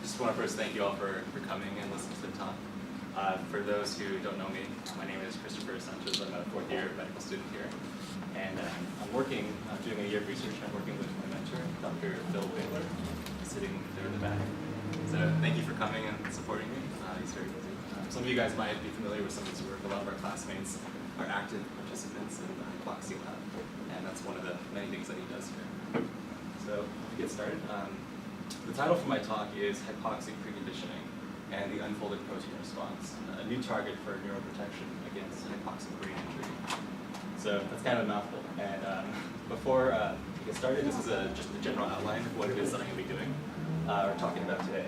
Just want to first thank you all for coming and listening to the talk. For those who don't know me, my name is Sanchez. I'm a fourth year medical student here. And I'm doing a year of research. I'm working with my mentor, Dr. Phil Whaler, sitting there in the back. So thank you for coming and supporting me. He's very busy. Some of you guys might be familiar with some of his work. A lot of our classmates are active participants in the hypoxia lab. And that's one of the many things that he does here. So to get started, the title for my talk is Hypoxic Preconditioning and the Unfolded Protein Response, a new target for neuroprotection against hypoxic brain injury. So that's kind of a mouthful. And before we get started, this is just a general outline of what it is that I'm going to be doing or talking about today.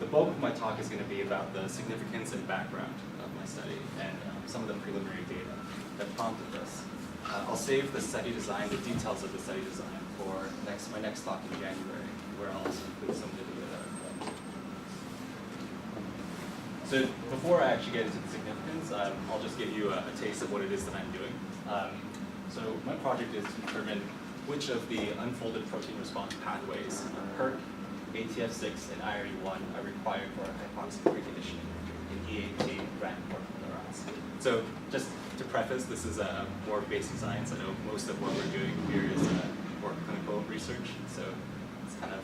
The bulk of my talk is going to be about the significance and background of my study and some of the preliminary data that prompted this. I'll save the study design, the details of the study design, for my next talk in January, where I'll also include some of the data that I've collected. So before I actually get into the significance, I'll just give you a taste of what it is that I'm doing. So my project is to determine which of the unfolded protein response pathways, PERK, ATF6, and IRE1, are required for hypoxic preconditioning in EAT rat cortical neurons. So just to preface, this is a more basic science. I know most of what we're doing here is more clinical research, so it's kind of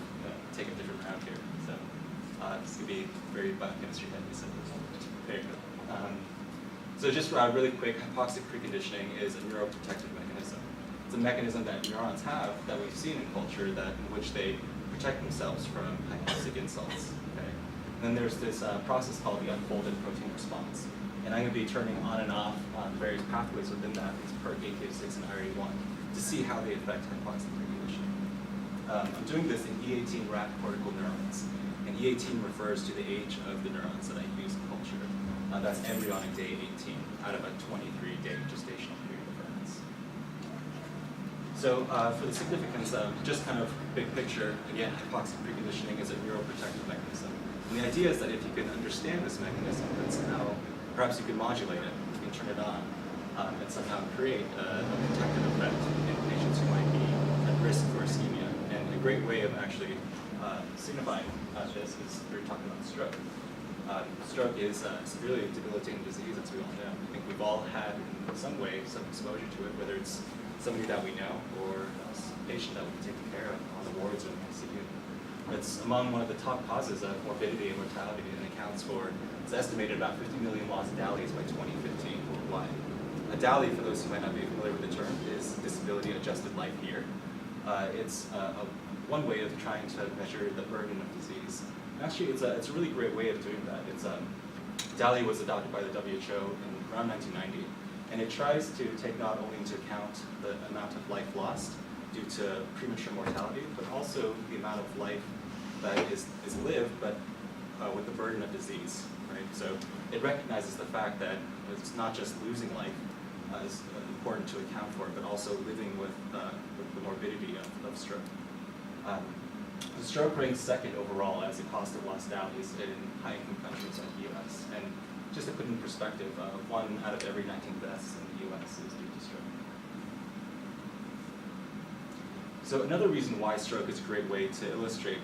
take a different route here. So this could be very biochemistry heavy, so very good. So just really quick, hypoxic preconditioning is a neuroprotective mechanism. It's a mechanism that neurons have that we've seen in culture in which they protect themselves from hypoxic insults. Okay? And then there's this process called the unfolded protein response. And I'm going to be turning on and off on various pathways within that, these PERK, ATF6, and IRE1, to see how they affect hypoxic preconditioning. I'm doing this in E18 rat cortical neurons. And E18 refers to the age of the neurons that I use in culture. That's embryonic day 18 out of a 23-day gestational period of rats. So for the significance, just kind of big picture, again, hypoxic preconditioning is a neuroprotective mechanism. And the idea is that if you can understand this mechanism, then somehow perhaps you can modulate it, you can turn it on, and somehow create a protective effect in patients who might be at risk for ischemia. And a great way of actually signifying this is we're talking about stroke. Stroke is a severely debilitating disease, as we all know. I think we've all had, in some way, some exposure to it, whether it's somebody that we know or a patient that we've taken care of on the wards or in the ICU. It's among one of the top causes of morbidity and mortality, and accounts for, it's estimated, about 50 million lost DALYs by 2015 worldwide. A DALY, for those who might not be familiar with the term, is disability adjusted life year. It's one way of trying to measure the burden of disease. And actually, it's a really great way of doing that. DALY was adopted by the WHO in around 1990, and it tries to take not only into account the amount of life lost due to premature mortality, but also the amount of life that is lived, but with the burden of disease, right? So it recognizes the fact that it's not just losing life is important to account for, but also living with the morbidity of stroke. The stroke ranks second overall as the cost of lost DALYs in high-income countries like the US. And just to put in perspective, 1 out of every 19 deaths in the US is due to stroke. So another reason why stroke is a great way to illustrate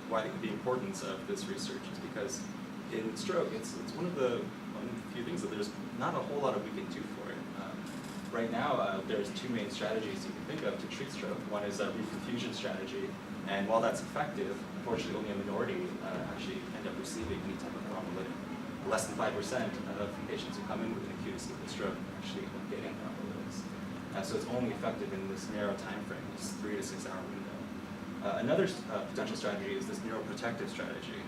why the importance of this research is because in stroke, it's one of the few things that there's not a whole lot of we can do for it. Right now, there's two main strategies you can think of to treat stroke. One is a reperfusion strategy, and while that's effective, unfortunately only a minority actually end up receiving any type of thrombolytic. Less than 5% of patients who come in with an acute ischemic stroke actually end up getting thrombolytics. So it's only effective in this narrow time frame, this 3 to 6 hour window. Another potential strategy is this neuroprotective strategy,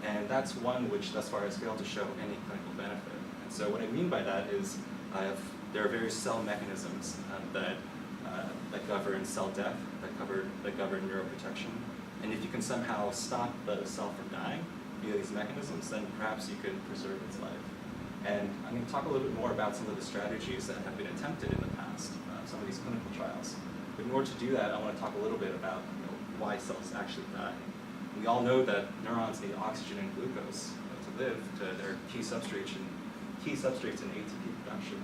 and that's one which thus far has failed to show any clinical benefit. And so what I mean by that is there are various cell mechanisms that govern cell death, that govern neuroprotection, and if you can somehow stop the cell from dying via these mechanisms, then perhaps you could preserve its life. And I'm going to talk a little bit more about some of the strategies that have been attempted in the past, some of these clinical trials. But in order to do that, I want to talk a little bit about why cells actually die. We all know that neurons need oxygen and glucose to live, to their key substrates in ATP production.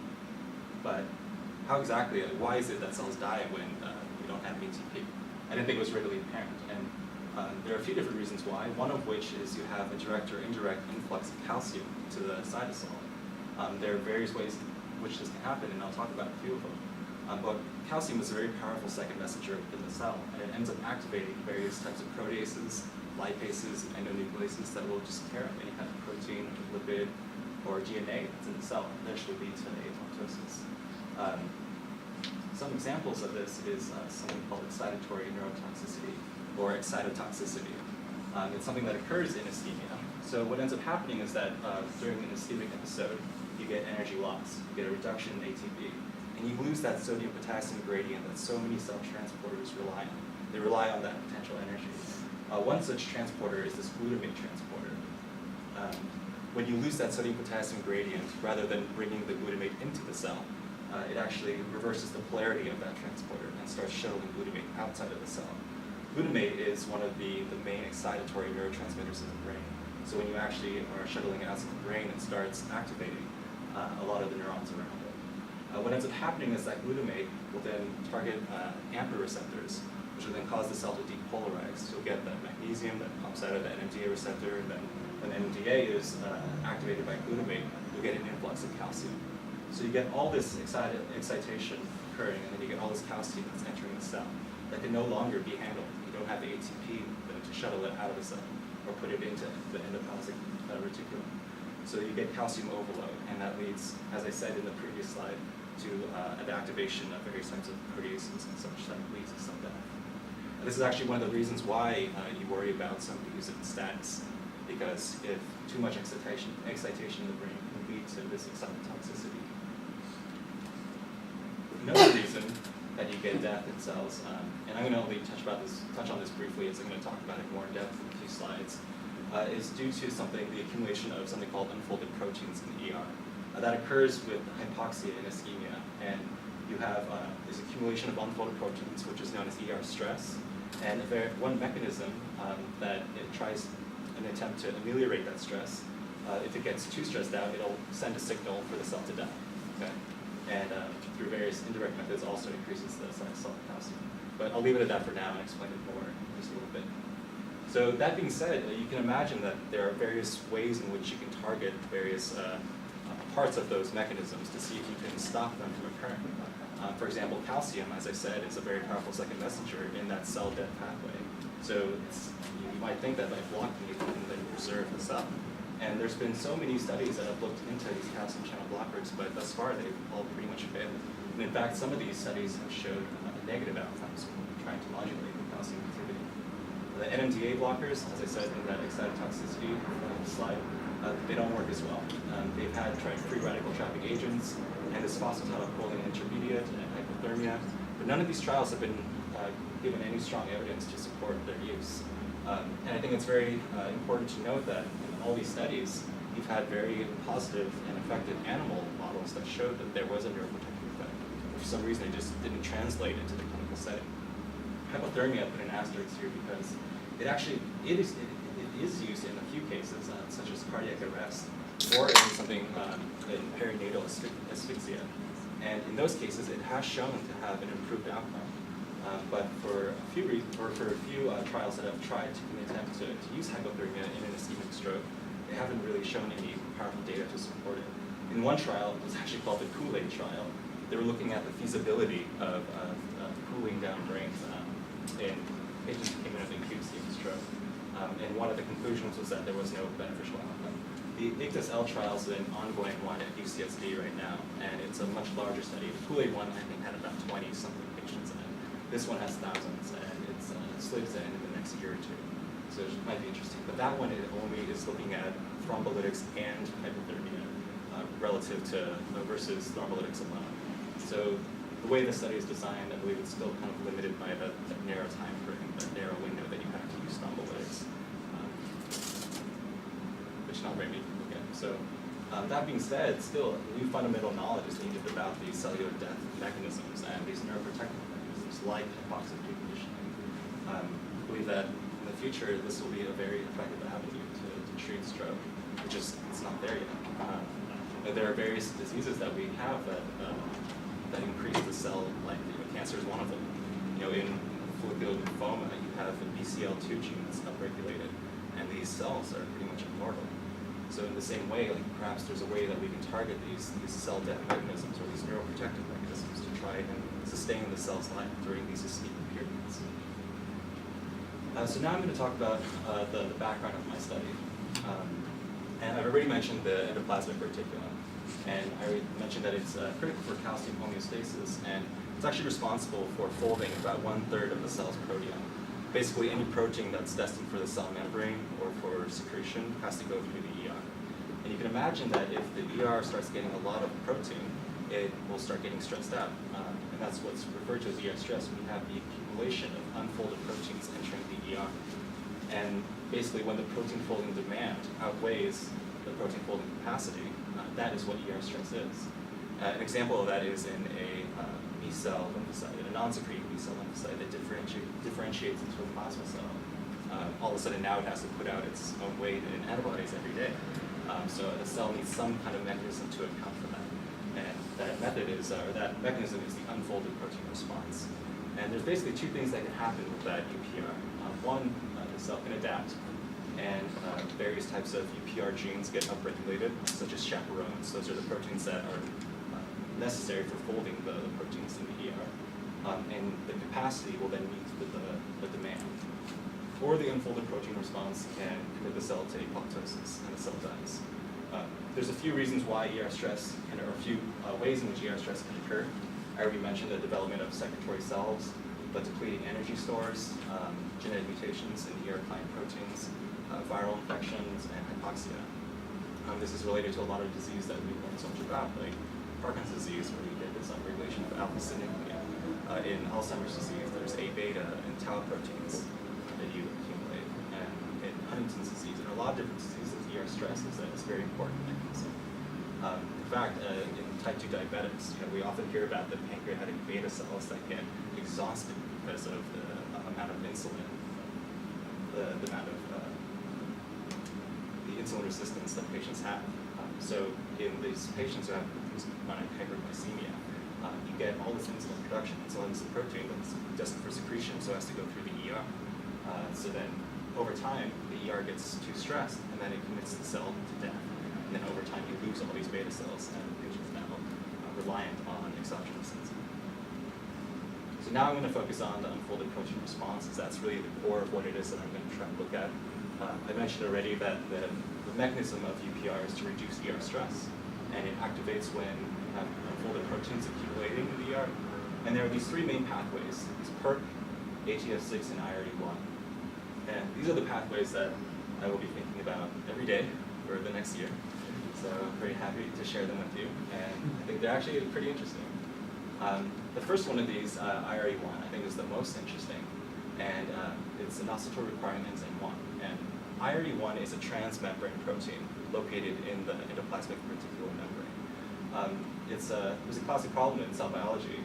But how exactly, why is it that cells die when we don't have ATP? I didn't think it was readily apparent. And There are a few different reasons why, one of which is you have a direct or indirect influx of calcium to the cytosol. There are various ways in which this can happen, and I'll talk about a few of them. But calcium is a very powerful second messenger in the cell, and it ends up activating various types of proteases, lipases, and endonucleases that will just tear up any kind of protein, lipid, or DNA that's in the cell, and eventually lead to apoptosis. Some examples of this is something called excitatory neurotoxicity, or excitotoxicity. It's something that occurs in ischemia. So what ends up happening is that during an ischemic episode, you get energy loss, you get a reduction in ATP, and you lose that sodium-potassium gradient that so many cell transporters rely on. They rely on that potential energy. One such transporter is this glutamate transporter. When you lose that sodium-potassium gradient, rather than bringing the glutamate into the cell, it actually reverses the polarity of that transporter and starts shuttling glutamate outside of the cell. Glutamate is one of the main excitatory neurotransmitters in the brain. So when you actually are shuttling it outside the brain, it starts activating a lot of the neurons around it. What ends up happening is that glutamate will then target AMPA receptors, which will then cause the cell to depolarize. So you'll get that magnesium that pops out of the NMDA receptor, and then when NMDA is activated by glutamate, you'll get an influx of calcium. So you get all this excitation occurring, and then you get all this calcium that's entering the cell that can no longer be handled. You don't have the ATP to shuttle it out of the cell or put it into the endoplasmic reticulum. So you get calcium overload, and that leads, as I said in the previous slide, to an activation of various types of proteases and such that leads to cell death. And this is actually one of the reasons why you worry about somebody who's in status, because if too much excitation in the brain can lead to this excitotoxicity. Another reason that you get death in cells, and I'm going to only touch on this briefly, as I'm going to talk about it more in depth in a few slides, is due to the accumulation of something called unfolded proteins in the ER. That occurs with hypoxia and ischemia, and you have this accumulation of unfolded proteins, which is known as ER stress. And one mechanism that it tries an attempt to ameliorate that stress, if it gets too stressed out, it'll send a signal for the cell to die. Okay? And through various indirect methods also increases the cytosolic calcium. But I'll leave it at that for now and explain it more in just a little bit. So that being said, you can imagine that there are various ways in which you can target various parts of those mechanisms to see if you can stop them from occurring. For example, calcium, as I said, is a very powerful second messenger in that cell death pathway. So you might think that by blocking it, you can then preserve the cell. And there's been so many studies that have looked into these calcium channel blockers, but thus far they've all pretty much failed. And in fact, some of these studies have showed negative outcomes when trying to modulate the calcium activity. The NMDA blockers, as I said in that excitotoxicity slide, they don't work as well. They've tried free radical trapping agents and this phosphatidylcholine intermediate and hypothermia, but none of these trials have been given any strong evidence to support their use. And I think it's very important to note that in all these studies, you've had very positive and effective animal models that showed that there was a neuroprotective effect. For some reason, it just didn't translate into the clinical setting. Hypothermia, I put an asterisk here because it is used in a few cases, such as cardiac arrest, or in something in perinatal asphyxia. And in those cases, it has shown to have an improved outcome. But for a few trials that have tried to attempt to use hypothermia in an ischemic stroke, they haven't really shown any powerful data to support it. In one trial, it was actually called the Kool-Aid trial. They were looking at the feasibility of cooling down brains in patients who came in with acute ischemic stroke. And one of the conclusions was that there was no beneficial outcome. The ICTUS-L trial is an ongoing one at UCSD right now, and it's a much larger study. The Kool-Aid one, I think, had about 20-something patients in it. This one has thousands, and it's slated to end in the next year or two. So it might be interesting. But that one only is looking at thrombolytics and hypothermia relative to versus thrombolytics alone. So the way the study is designed, I believe it's still kind of limited by that narrow time frame, that narrow window that you have to use thrombolytics, which not very many people get. So that being said, still new fundamental knowledge is needed about these cellular death mechanisms and these neuroprotective mechanisms like hypoxic preconditioning. I believe that in the future this will be a very effective avenue to treat stroke, which is it's not there yet. There are various diseases that we have that increase the cell life. Cancer is one of them. In follicular lymphoma, you have a BCL2 gene that's upregulated, and these cells are pretty much immortal. So in the same way, like perhaps there's a way that we can target these cell death mechanisms or these neuroprotective mechanisms to try and sustain the cell's life during these ischemic periods. So now I'm going to talk about the background of my study. And I've already mentioned the endoplasmic reticulum. And I already mentioned that it's critical for calcium homeostasis, and it's actually responsible for folding about 1/3 of the cell's proteome. Basically, any protein that's destined for the cell membrane or for secretion has to go through the ER. And you can imagine that if the ER starts getting a lot of protein, it will start getting stressed out. And that's what's referred to as ER stress. We have the accumulation of unfolded proteins entering the ER. And basically, when the protein folding demand outweighs the protein folding capacity, that is what ER stress is. An example of that is in a B-cell lymphocyte, in a non-secreting B-cell lymphocyte that differentiates into a plasma cell. All of a sudden now it has to put out its own weight in antibodies every day. So the cell needs some kind of mechanism to account for that. And that method is, or that mechanism is the unfolded protein response. And there's basically two things that can happen with that UPR. One, the cell can adapt, and various types of UPR genes get upregulated, such as chaperones. Those are the proteins that are necessary for folding the proteins in the ER. And the capacity will then meet with the demand. Or the unfolded protein response can commit the cell to apoptosis, and the cell dies. There's a few reasons why ER stress, or a few ways in which ER stress can occur. I already mentioned the development of secretory cells, the depleting energy stores, genetic mutations in ER client proteins, viral infections, and hypoxia. This is related to a lot of disease that we learned so much about, like Parkinson's disease, where you get this upregulation of alpha-synuclein. In Alzheimer's disease, there's A-beta and tau proteins that you accumulate. And in Huntington's disease, and a lot of different diseases, ER stress is a very important mechanism. In fact, in type 2 diabetics, we often hear about the pancreatic beta cells that get exhausted because of the amount of insulin, the amount of the insulin resistance that patients have. So in these patients who have chronic hyperglycemia, you get all this insulin production. Insulin is a protein that's destined for secretion, so it has to go through the ER. So then over time, the ER gets too stressed, and then it commits the cell to death. And then over time, you lose all these beta cells, and the patient's now reliant on exogenous insulin. So now I'm going to focus on the unfolded protein response, as that's really the core of what it is that I'm going to try and look at. I mentioned already that the mechanism of UPR is to reduce ER stress, and it activates when you have unfolded proteins accumulating in the ER. And there are these three main pathways: it's PERK, ATF6, and IRD1. And these are the pathways that I will be thinking about every day for the next year. So I'm pretty happy to share them with you, and I think they're actually pretty interesting. The first one of these, IRD1, I think is the most interesting, and it's an inositol requiring enzyme 1. And IRD1 is a transmembrane protein located in the endoplasmic reticulum membrane. There's a classic problem in cell biology.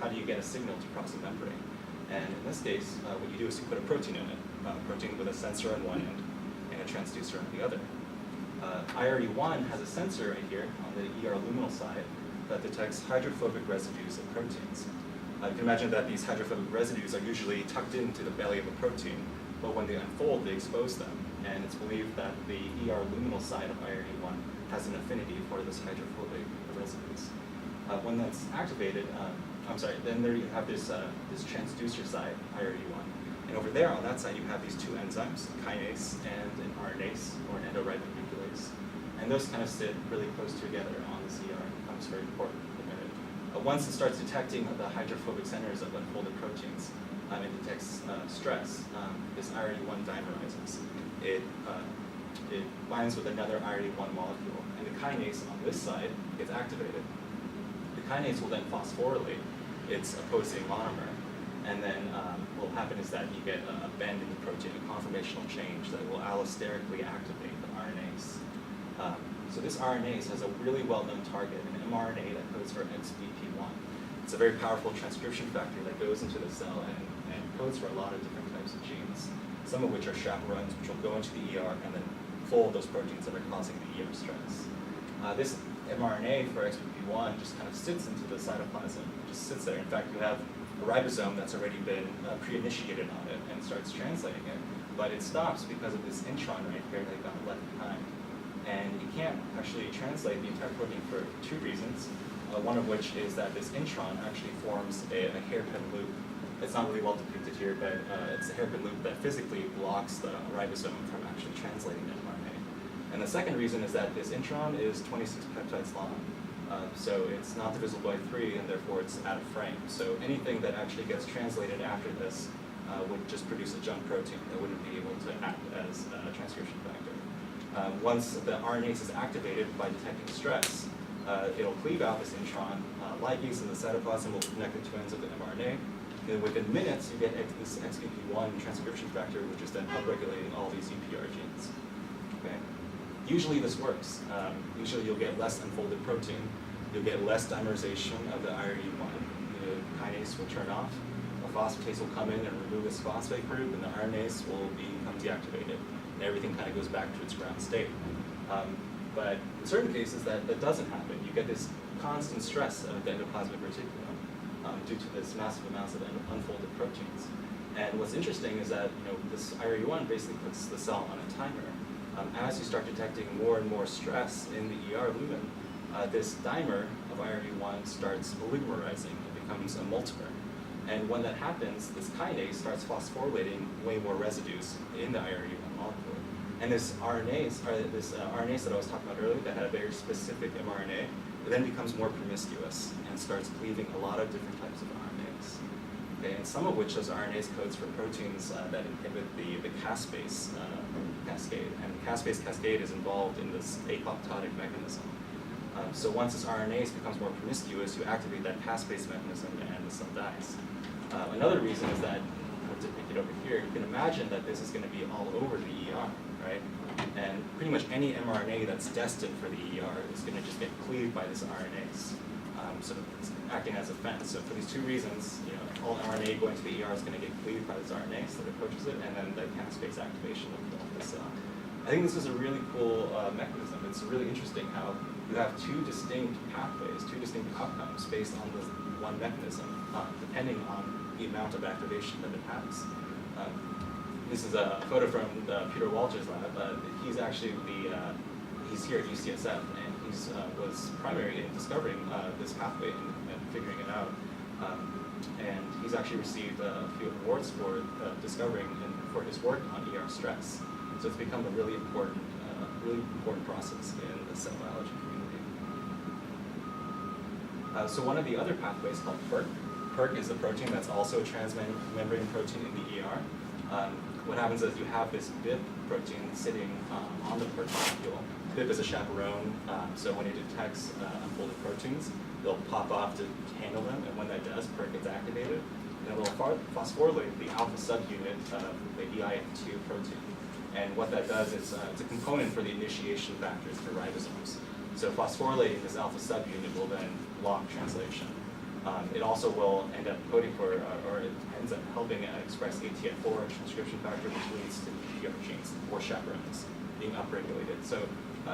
How do you get a signal to cross a membrane? And in this case, what you do is you put a protein in it, a protein with a sensor on one end and a transducer on the other. IRD1 has a sensor right here on the ER luminal side that detects hydrophobic residues of proteins. You can imagine that these hydrophobic residues are usually tucked into the belly of a protein, but when they unfold, they expose them. And it's believed that the ER luminal side of IRD1 has an affinity for this hydrophobic residues. When that's activated, then there you have this transducer side, IRD1. And over there on that side, you have these two enzymes, kinase and an RNase, or an endoribonuclease. And those kind of sit really close together on this ER. It becomes very important in a minute. Once it starts detecting the hydrophobic centers of unfolded proteins, it detects stress. This IRD1 dimerizes. It binds with another IRD1 molecule, and the kinase on this side gets activated. The kinase will then phosphorylate its opposing monomer, and then what will happen is that you get a bend in the protein, a conformational change that will allosterically activate the RNase. So this RNase has a really well-known target, an mRNA that codes for XBP1. It's a very powerful transcription factor that goes into the cell and codes for a lot of different types of genes, some of which are chaperones, which will go into the ER and then fold those proteins that are causing the ER stress. This mRNA for XBP1 just kind of sits into the cytoplasm, just sits there. In fact, you have a ribosome that's already been pre-initiated on it and starts translating it. But it stops because of this intron right here that got left behind. And you can't actually translate the entire protein for two reasons. One of which is that this intron actually forms a hairpin loop. It's not really well depicted here, but it's a hairpin loop that physically blocks the ribosome from actually translating the mRNA. And the second reason is that this intron is 26 peptides long. So it's not divisible by 3, and therefore it's out of frame. So anything that actually gets translated after this would just produce a junk protein that wouldn't be able to act as a transcription factor. Once the RNase is activated by detecting stress, it'll cleave out this intron. Ligase in the cytoplasm will connect the two ends of the mRNA. And within minutes, you get this XBP1 transcription factor, which is then upregulating all these UPR genes. Okay? Usually this works. Usually you'll get less unfolded protein. You'll get less dimerization of the IRE1. The kinase will turn off. A phosphatase will come in and remove this phosphate group, and the RNase will become deactivated. And everything kind of goes back to its ground state. But in certain cases, that doesn't happen. You get this constant stress of the endoplasmic reticulum due to this massive amounts of unfolded proteins. And what's interesting is that this IRE1 basically puts the cell on a timer. As you start detecting more and more stress in the ER lumen, this dimer of IRE1 starts oligomerizing. It becomes a multimer. And when that happens, this kinase starts phosphorylating way more residues in the IRE1 molecule. And this RNase that I was talking about earlier that had a very specific mRNA, it then becomes more promiscuous and starts cleaving a lot of different types of RNAs. Okay, and some of which those RNase codes for proteins that inhibit the caspase cascade. And the caspase cascade is involved in this apoptotic mechanism. So once this RNase becomes more promiscuous, you activate that caspase mechanism and the cell dies. Another reason is that, what's depicted over here, you can imagine that this is going to be all over the ER, right? And pretty much any mRNA that's destined for the ER is going to just get cleaved by this RNase. So it's acting as a fence. So for these two reasons, all RNA going to the ER is going to get cleaved by this RNase that approaches it, and then the caspase activation of the cell. I think this is a really cool mechanism. It's really interesting how you have two distinct pathways, two distinct outcomes based on this one mechanism, depending on the amount of activation that it has. This is a photo from Peter Walter's lab. He's actually he's here at UCSF, and he was primary in discovering this pathway and figuring it out. And he's actually received a few awards for discovering and for his work on ER stress. So it's become a really important process in the cell biology community. So one of the other pathways called PERK. PERK is a protein that's also a transmembrane protein in the ER. What happens is you have this WIP protein sitting on the PERK molecule. WIP is a chaperone, so when it detects unfolded proteins, they'll pop off to handle them, and when that does, PERK gets activated, and it will phosphorylate the alpha subunit of the EIF2 protein. And what that does is it's a component for the initiation factors for ribosomes. So phosphorylating this alpha subunit will then block translation. It also will end up coding for, or it ends up helping express ATF4, a transcription factor, which leads to UPR genes, or chaperones, being upregulated. So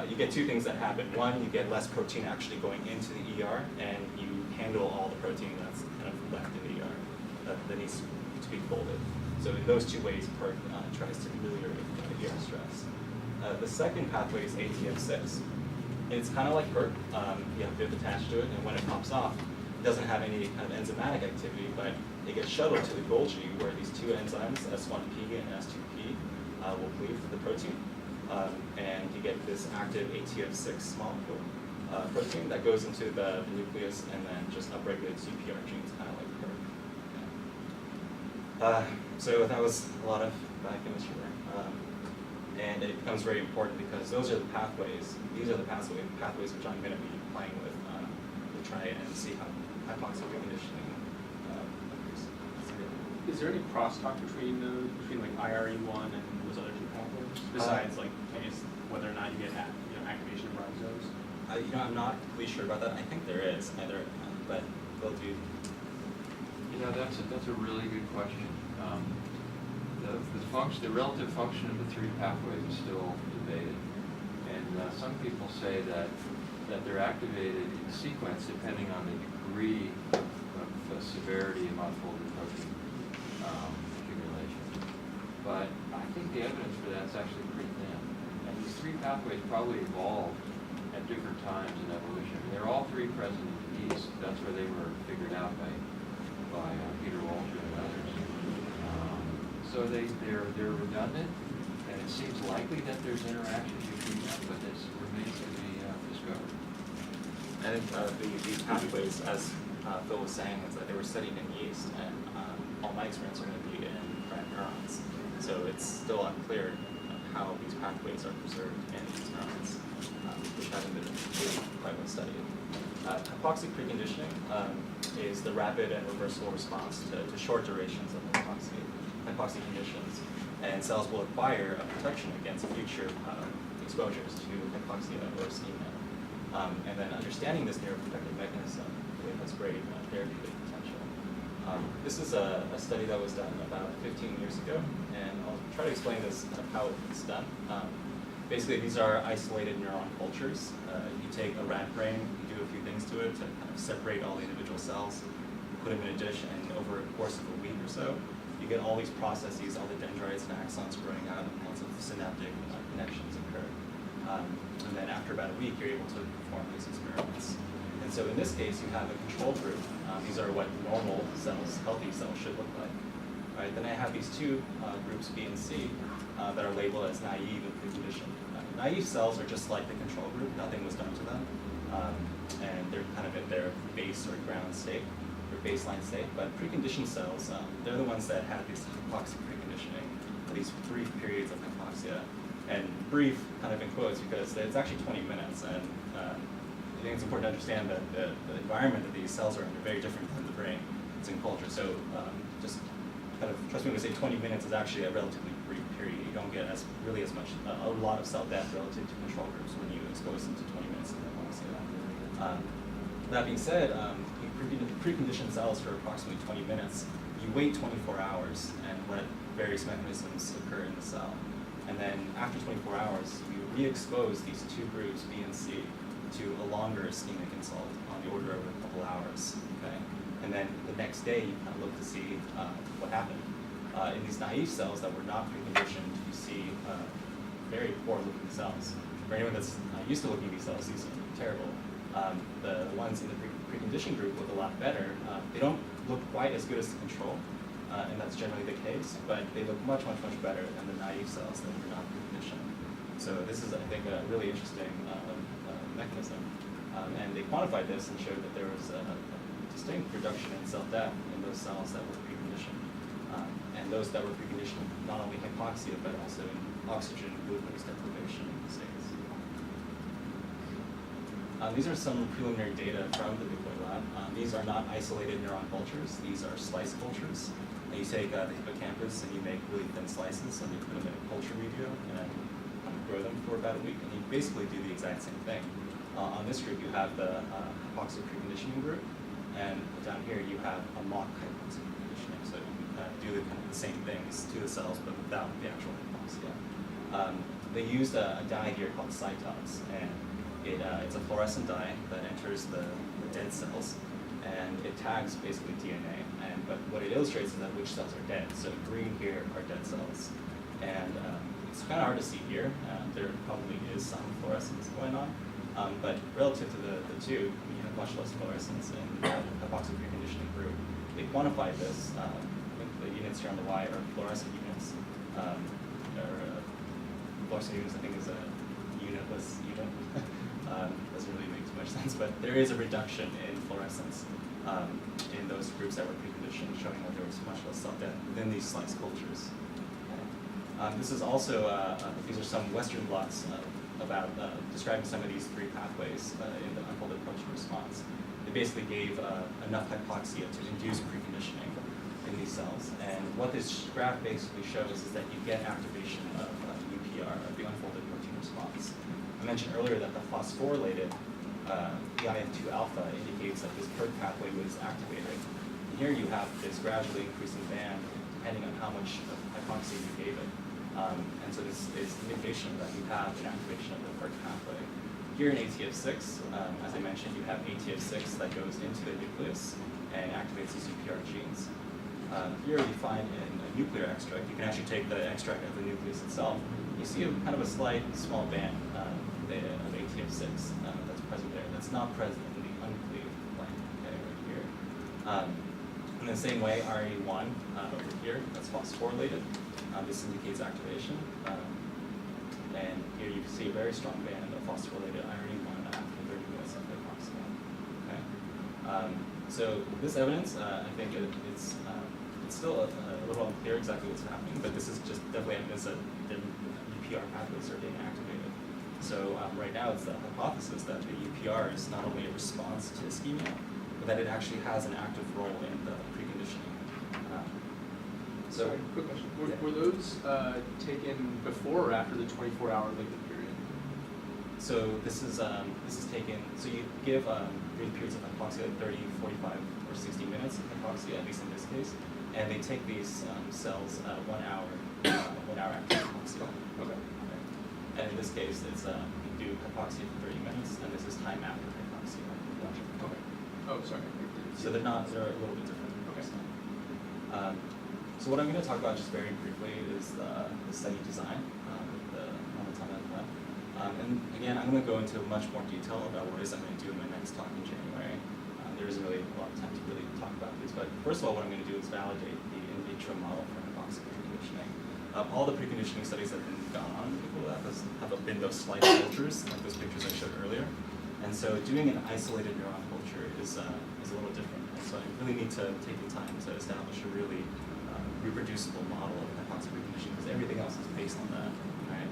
you get two things that happen. One, you get less protein actually going into the ER, and you handle all the protein that's kind of left in the ER that needs to be folded. So in those two ways, PERK tries to ameliorate ER stress. The second pathway is ATF6. It's kind of like PERK. You have BIP attached to it, and when it pops off, it doesn't have any kind of enzymatic activity, but it gets shuttled to the Golgi, where these two enzymes, S1P and S2P, will cleave to the protein. And you get this active ATF6 molecule protein that goes into the nucleus and then just upregulates UPR genes, kind of like PERK. So that was a lot of biochemistry there. And it becomes very important because those are the pathways, these are the pathways which I'm going to be playing with to try and see how hypoxic reconditioning occurs. Is there any crosstalk between like IRE1 and those other two pathways? Besides like, I guess, whether or not you get activation of ribosomes? I'm not completely sure about that. I think there is, but both of you. That's a really good question. The relative function of the three pathways is still debated, and some people say that they're activated in sequence depending on the degree of severity of unfolded protein accumulation. But I think the evidence for that's actually pretty thin. And these three pathways probably evolved at different times in evolution. They're all three present in the yeast. That's where they were figured out by Peter Walter and others. So they're redundant, and it seems likely that there's interaction between them, but this remains to be discovered. And the pathways, as Phil was saying, is that they were studied in yeast, and all my experiments are going to be in rat neurons. So it's still unclear how these pathways are preserved in these neurons, which haven't been really quite well studied. Hypoxic preconditioning is the rapid and reversible response to short durations of hypoxic conditions, and cells will acquire a protection against future exposures to hypoxia or ischemia. And then understanding this neuroprotective mechanism really has great therapeutic potential. This is a study that was done about 15 years ago, and I'll try to explain this kind of how it's done. Basically, these are isolated neuron cultures. You take a rat brain, you do a few things to it to kind of separate all the individual cells, put them in a dish, and over a course of a week or so, you get all these processes, all the dendrites and axons growing out, and lots of synaptic connections occur. And then after about a week, you're able to perform these experiments. And so in this case, you have a control group. These are what normal cells, healthy cells, should look like. Right? Then I have these two groups, B and C, that are labeled as naive and preconditioned. Naive cells are just like the control group. Nothing was done to them. And they're kind of in their base or ground state, their baseline state. But preconditioned cells, they're the ones that have this hypoxic preconditioning, these brief periods of hypoxia. And brief, kind of in quotes, because it's actually 20 minutes. And I think it's important to understand that the environment that these cells are in are very different than the brain. It's in culture. So just kind of trust me when I say 20 minutes is actually a relatively brief period. You don't get really as much, a lot of cell death relative to control groups when you expose them to 20 minutes of hypoxia. That being said, preconditioned cells for approximately 20 minutes, you wait 24 hours and let various mechanisms occur in the cell. And then after 24 hours, you re-expose these two groups, B and C, to a longer ischemic insult on the order of a couple hours. Okay? And then the next day, you kind of look to see what happened. In these naive cells that were not preconditioned, you see very poor-looking cells. For anyone that's used to looking at these cells, these are terrible. The ones in the preconditioned group look a lot better. They don't look quite as good as the control, and that's generally the case, but they look much, much, much better than the naive cells that were not preconditioned. So this is, I think, a really interesting mechanism. And they quantified this and showed that there was a distinct reduction in cell death in those cells that were preconditioned. And those that were preconditioned, not only hypoxia, but also in oxygen glucose deprivation states. These are some preliminary data from the WIP lab. These are not isolated neuron cultures. These are slice cultures. And you take the hippocampus and you make really thin slices and you put them in a culture media and then grow them for about a week. And you basically do the exact same thing. On this group, you have the hypoxic preconditioning group, and down here you have a mock hypoxic preconditioning. So you do the kind of the same things to the cells, but without the actual hypoxia. They used a dye here called Cytox, and it's a fluorescent dye that enters the dead cells, and it tags basically DNA. But what it illustrates is that which cells are dead. So green here are dead cells, and it's kind of hard to see here. There probably is some fluorescence going on, but relative to the two, you have much less fluorescence in the hypoxic preconditioning group. They quantified this. I think the units here on the Y are fluorescent units. Fluorescent units, I think, is a unitless unit. Doesn't really make too much sense, but there is a reduction in fluorescence in those groups that were preconditioned, showing that there was much less cell death within these slice cultures. This is also, these are some Western blots about describing some of these three pathways in the unfolded protein response. They basically gave enough hypoxia to induce preconditioning in these cells. And what this graph basically shows is that you get activation of UPR, of the unfolded protein response. I mentioned earlier that the phosphorylated EIF2 alpha indicates that this PERT pathway was activated. And here you have this gradually increasing band depending on how much hypoxia you gave it. And so this is an indication that you have an activation of the PERT pathway. Here in ATF6, as I mentioned, you have ATF6 that goes into the nucleus and activates these UPR genes. Here you find in a nuclear extract, you can actually take the extract of the nucleus itself. You see kind of a slight, small band of ATF6 that's present there. That's not present in the uncleaved length, okay, right here. In the same way, RE1 over here, that's phosphorylated. This indicates activation. And here you can see a very strong band of phosphorylated RE1 after 30 minutes of hypoxia. Okay? So this evidence, I think it's still a little unclear exactly what's happening, but this is just definitely evidence that the UPR pathways are being activated. So right now it's the hypothesis that the UPR is not only a response to ischemia, but that it actually has an active role in the preconditioning. Sorry, quick question. Were those taken before or after the 24-hour liquid period? So this is taken, so you give brief periods of hypoxia, 30, 45, or 60 minutes of hypoxia, at least in this case, and they take these cells 1 hour, 1 hour after hypoxia. Okay. And in this case, it's you do hypoxia for 30 minutes, and this is time after hypoxia. Okay. Oh, sorry. So they're a little bit different. Okay. So what I'm going to talk about just very briefly is the study design with the amount of time I've left. And again, I'm going to go into much more detail about what it is I'm going to do in my next talk in January. There isn't really a lot of time to really talk about these, but first of all, what I'm going to do is validate the in vitro model for hypoxic preconditioning. All the preconditioning studies that have been gone on before that have been those slice cultures, like those pictures I showed earlier. And so doing an isolated neuron culture is a little different. And so I really need to take the time to establish a really reproducible model of hypoxic preconditioning, because everything else is based on that. Right?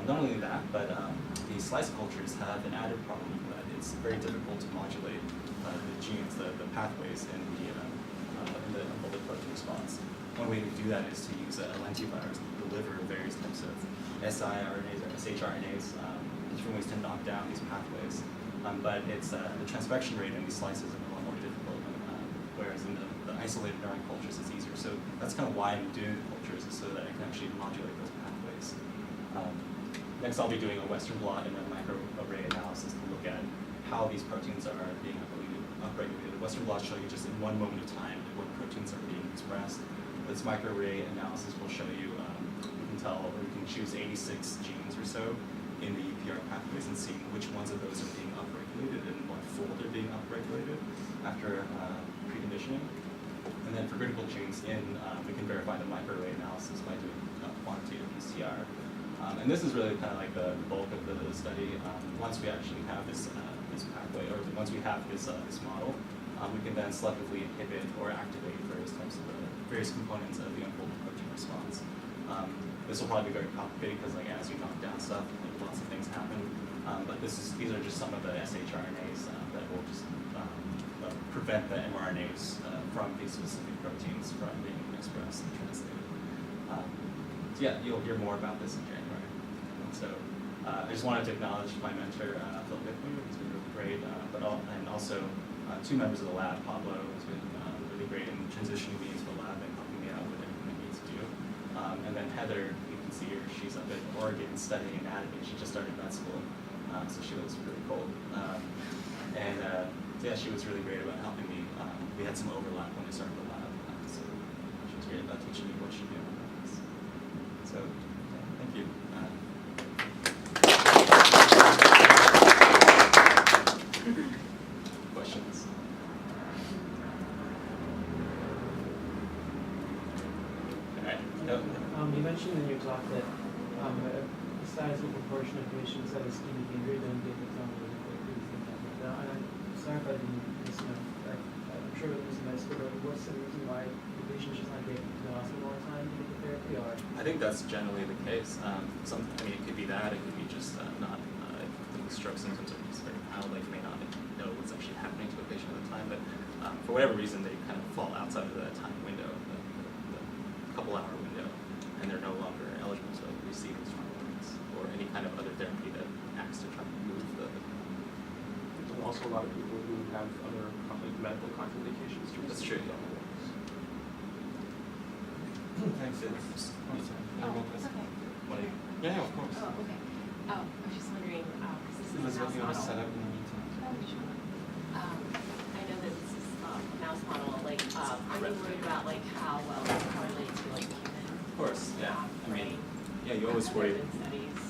Not only that, but the slice cultures have an added problem that it's very difficult to modulate the genes, the pathways in the unfolded protein response. One way to do that is to use a lentivirus to deliver various types of siRNAs or shRNAs, different ways to knock down these pathways. But it's the transfection rate in these slices is a lot more difficult, whereas in the isolated neuron cultures it's easier. So that's kind of why I'm doing the cultures, is so that I can actually modulate those pathways. Next, I'll be doing a Western blot and a microarray analysis to look at how these proteins are being upregulated. Western blots show you just in one moment of time what proteins are being expressed. This microarray analysis will show you, you can tell, or you can choose 86 genes or so in the UPR pathways and see which ones of those are being upregulated and what fold are being upregulated after preconditioning. And then for critical genes we can verify the microarray analysis by doing quantitative PCR. And this is really kind of like the bulk of the study. Once we actually have this pathway, or once we have this model, we can then selectively inhibit or activate various types of various components of the unfolded protein response. This will probably be very complicated because, like, as you knock down stuff, like, lots of things happen. But these are just some of the shRNAs that will just prevent the mRNAs from these specific proteins from being expressed and translated. So yeah, you'll hear more about this in January. And so I just wanted to acknowledge my mentor, Phil Bickler, who's been really great, and also 2 members of the lab. Pablo has been really great in transitioning me into the lab and helping me out with everything I need to do. And then Heather, you can see her, she's up at Oregon studying anatomy. She just started med school, so she was really cool. Yeah, she was really great about helping me. We had some overlap when I started the lab, so she was great about teaching me what she knew. So, yeah, thank you. Questions? All right. You mentioned in your talk that a sizable proportion of patients that ischemic injury don't get the tongue really quickly. Now, and I'm sorry if I didn't listen up. I'm sure it was a nice, but what's the reason why the patients just not get to the hospital all the time to get the therapy? Or I think that's generally the case. It could be that. It could be just not the stroke symptoms are just very mild. Like, you may not know what's actually happening to a patient at the time, but for whatever reason, they kind of fall outside of that time window, the couple-hour window, and they're no longer eligible to receive these treatments or any kind of other therapy that acts to try to move the. There's also a lot of people who have other medical contraindications to That's true. receive Thanks. Okay. Yeah, of course. Oh, okay. I was just wondering, because this is a Elizabeth, mouse you want to model. set up in the meantime? Oh, sure. I know that this is a mouse model. Are you worried about like how well it correlates to like human? Of course, yeah. I mean, brain? yeah, you always Have worry. there been studies?